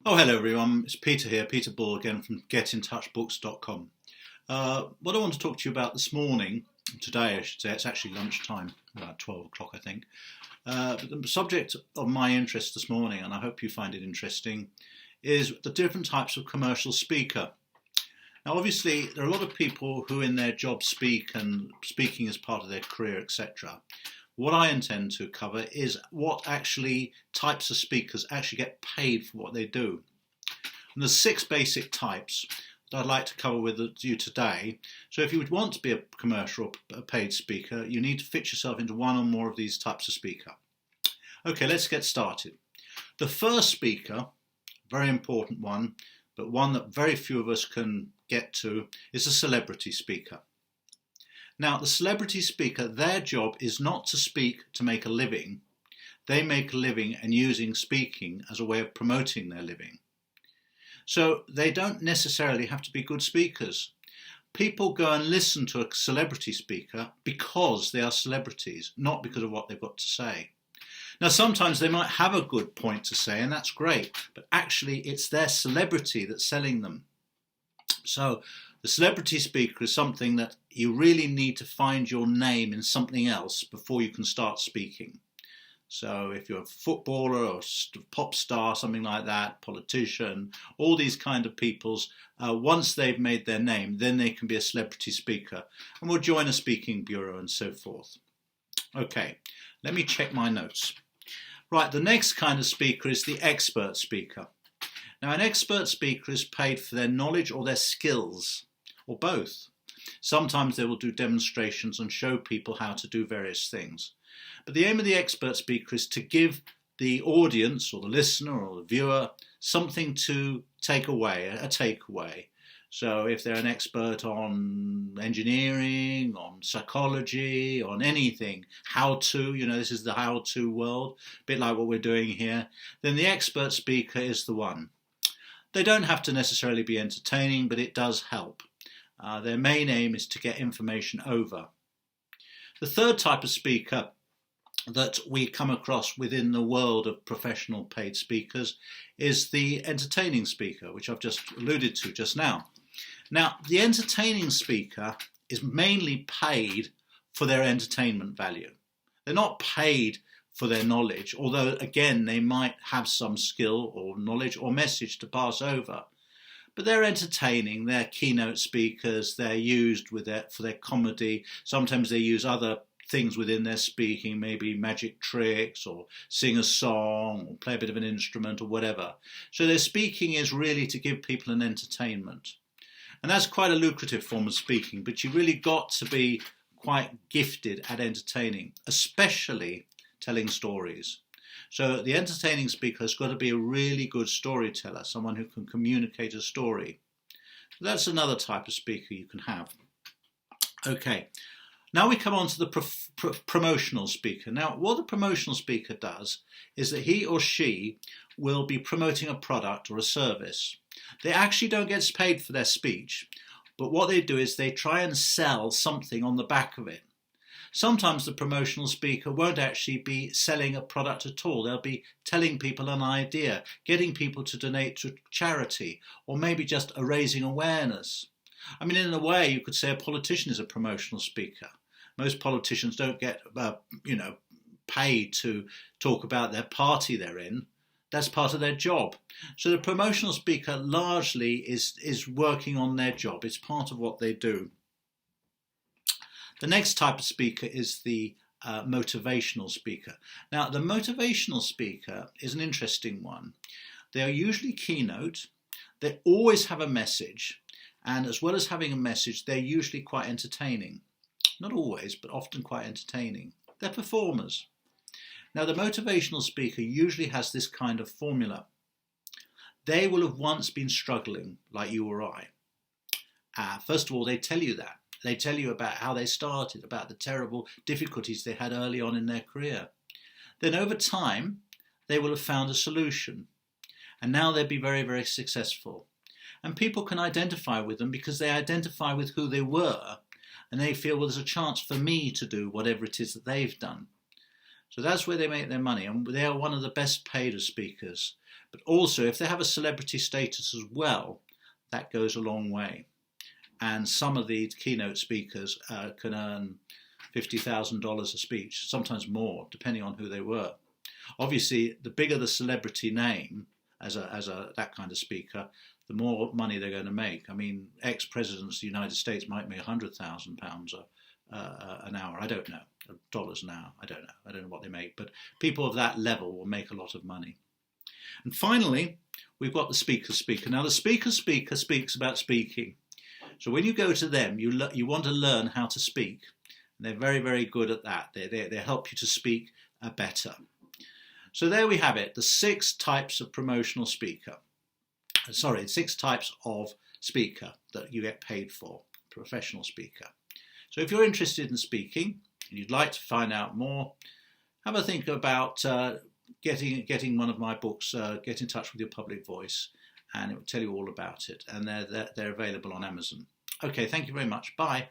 Oh, hello everyone. It's Peter here, Peter Ball again from getintouchbooks.com. What I want to talk to you about this morning, today I should say, it's actually lunchtime, about 12 o'clock I think. But the subject of my interest this morning, and I hope you find it interesting, is the different types of commercial speaker. Now obviously there are a lot of people who in their job speak and speaking is part of their career, etc. What I intend to cover is what actually types of speakers actually get paid for what they do. And there's 6 basic types that I'd like to cover with you today. So if you would want to be a commercial or a paid speaker, you need to fit yourself into one or more of these types of speaker. Okay, let's get started. The first speaker, very important one, but one that very few of us can get to, is a celebrity speaker. Now, the celebrity speaker, their job is not to speak to make a living. They make a living and using speaking as a way of promoting their living. So they don't necessarily have to be good speakers. People go and listen to a celebrity speaker because they are celebrities, not because of what they've got to say. Now, sometimes they might have a good point to say, and that's great, but actually it's their celebrity that's selling them. So the celebrity speaker is something that you really need to find your name in something else before you can start speaking. So if you're a footballer or pop star, something like that, politician, all these kind of peoples, once they've made their name, then they can be a celebrity speaker and will join a speaking bureau and so forth. Okay, let me check my notes. Right, the next kind of speaker is the expert speaker. Now, an expert speaker is paid for their knowledge or their skills, or both. Sometimes they will do demonstrations and show people how to do various things. But the aim of the expert speaker is to give the audience, or the listener, or the viewer, something to take away, a takeaway. So if they're an expert on engineering, on psychology, on anything, how to, this is the how-to world, a bit like what we're doing here, then the expert speaker is the one. They don't have to necessarily be entertaining, but it does help. Their main aim is to get information over. The third type of speaker that we come across within the world of professional paid speakers is the entertaining speaker, which I've just alluded to just now. Now, the entertaining speaker is mainly paid for their entertainment value. They're not paid for their knowledge, although again they might have some skill or knowledge or message to pass over. But they're entertaining, they're keynote speakers, they're used for their comedy. Sometimes they use other things within their speaking, maybe magic tricks or sing a song or play a bit of an instrument or whatever. So their speaking is really to give people an entertainment. And that's quite a lucrative form of speaking, but you really got to be quite gifted at entertaining, especially telling stories. So the entertaining speaker has got to be a really good storyteller, someone who can communicate a story. That's another type of speaker you can have. Okay, now we come on to the promotional speaker. Now, what the promotional speaker does is that he or she will be promoting a product or a service. They actually don't get paid for their speech, but what they do is they try and sell something on the back of it. Sometimes the promotional speaker won't actually be selling a product at all. They'll be telling people an idea, getting people to donate to charity, or maybe just raising awareness. I mean, in a way, you could say a politician is a promotional speaker. Most politicians don't get, paid to talk about their party they're in. That's part of their job. So the promotional speaker largely is working on their job. It's part of what they do. The next type of speaker is the motivational speaker. Now, the motivational speaker is an interesting one. They are usually keynote. They always have a message. And as well as having a message, they're usually quite entertaining. Not always, but often quite entertaining. They're performers. Now, the motivational speaker usually has this kind of formula. They will have once been struggling like you or I. First of all, they tell you that. They tell you about how they started, about the terrible difficulties they had early on in their career. Then over time, they will have found a solution. And now they'll be very, very successful. And people can identify with them because they identify with who they were. And they feel, well, there's a chance for me to do whatever it is that they've done. So that's where they make their money. And they are one of the best paid of speakers But also, if they have a celebrity status as well, that goes a long way. And some of the keynote speakers can earn $50,000 a speech, sometimes more, depending on who they were. Obviously, the bigger the celebrity name as that kind of speaker, the more money they're going to make. I mean, ex-presidents of the United States might make £100,000 an hour. I don't know. Dollars an hour. I don't know. I don't know what they make. But people of that level will make a lot of money. And finally, we've got the speaker's speaker. Now, the speaker's speaker speaks about speaking. So when you go to them, you want to learn how to speak. And they're very, very good at that. They help you to speak better. So there we have it, the 6 types of promotional speaker. 6 types of speaker that you get paid for, professional speaker. So if you're interested in speaking and you'd like to find out more, have a think about getting one of my books, Get in Touch with Your Public Voice, and it will tell you all about it. And they're available on Amazon. Okay, thank you very much. Bye.